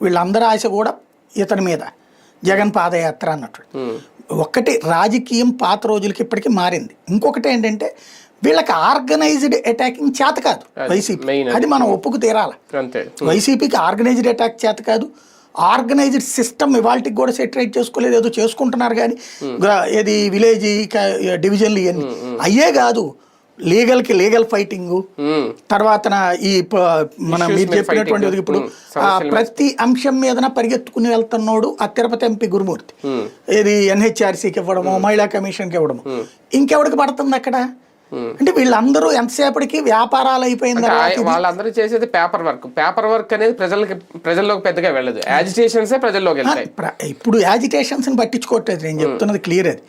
వీళ్ళందరి ఆశ కూడా ఇతని మీద, జగన్ పాదయాత్ర అన్నట్టు. ఒక్కటి రాజకీయం పాత రోజులకి ఇప్పటికీ మారింది. ఇంకొకటి ఏంటంటే వీళ్ళకి ఆర్గనైజ్డ్ అటాకింగ్ చేత కాదు వైసీపీ, అది మనం ఒప్పుకు తీరాలి. వైసీపీకి ఆర్గనైజ్డ్ అటాక్ చేత కాదు. ఆర్గనైజ్డ్ సిస్టమ్ ఇవాళకి కూడా సెటరేట్ చేసుకోలేదు, ఏదో చేసుకుంటున్నారు కానీ ఏది విలేజ్ డివిజన్లు ఇవన్నీ అయ్యే కాదు. లీగల్కి లీగల్ ఫైటింగు, తర్వాత ఈ మన మీరు చెప్పినటువంటి ఇప్పుడు ప్రతి అంశం మీదన పరిగెత్తుకుని వెళ్తున్నాడు ఆ తిరుపతి ఎంపీ గురుమూర్తి. ఏది ఎన్హెచ్ఆర్సీకి ఇవ్వడము, మహిళా కమిషన్కి ఇవ్వడము, ఇంకెవడికి పడుతుంది అక్కడ? అంటే వీళ్ళందరూ ఎంతసేపటికి వ్యాపారాలు అయిపోయింది. వాళ్ళందరూ చేసేది పేపర్ వర్క్ అనేది ప్రజల్లోకి పెద్దగా వెళ్ళదు. యాజిటేషన్స్ ప్రజల్లోకి వెళ్తాయి. ఇప్పుడు యాజిటేషన్స్ పట్టించుకోవట్లేదు. నేను చెప్తున్నది క్లియర్. అది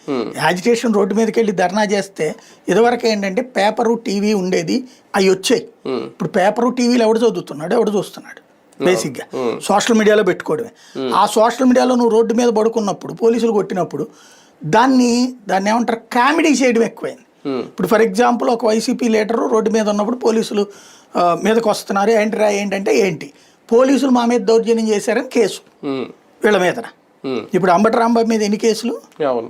యాజిటేషన్ రోడ్డు మీదకి వెళ్ళి ధర్నా చేస్తే ఇదివరకు ఏంటంటే పేపరు టీవీ ఉండేది, అవి వచ్చాయి. ఇప్పుడు పేపరు టీవీలు ఎవడు చదువుతున్నాడు, ఎవడు చూస్తున్నాడు? బేసిక్గా సోషల్ మీడియాలో పెట్టుకోవడమే. ఆ సోషల్ మీడియాలో నువ్వు రోడ్డు మీద పడుకున్నప్పుడు పోలీసులు కొట్టినప్పుడు దాన్ని ఏమంటారు, కామెడీ చేయడం ఎక్కువైంది. ఇప్పుడు ఫర్ ఎగ్జాంపుల్ ఒక వైసీపీ లీడరు రోడ్డు మీద ఉన్నప్పుడు పోలీసులు మీదకి వస్తున్నారు, ఏంటంటే ఏంటి పోలీసులు మా మీద దౌర్జన్యం చేశారని కేసు వీళ్ళ మీదన. ఇప్పుడు అంబటి రాంబాబు మీద ఎన్ని కేసులు?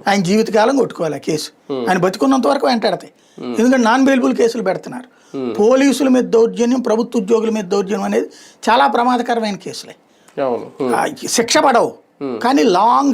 ఆయన జీవితకాలం కొట్టుకోవాలి ఆ కేసు. ఆయన బతుకున్నంత వరకు వెంటాడతాయి. ఎందుకంటే నాన్ బెయిలబుల్ కేసులు పెడుతున్నారు. పోలీసుల మీద దౌర్జన్యం, ప్రభుత్వ ఉద్యోగుల మీద దౌర్జన్యం అనేది చాలా ప్రమాదకరమైన కేసులే. శిక్ష పడవు కానీ లాంగ్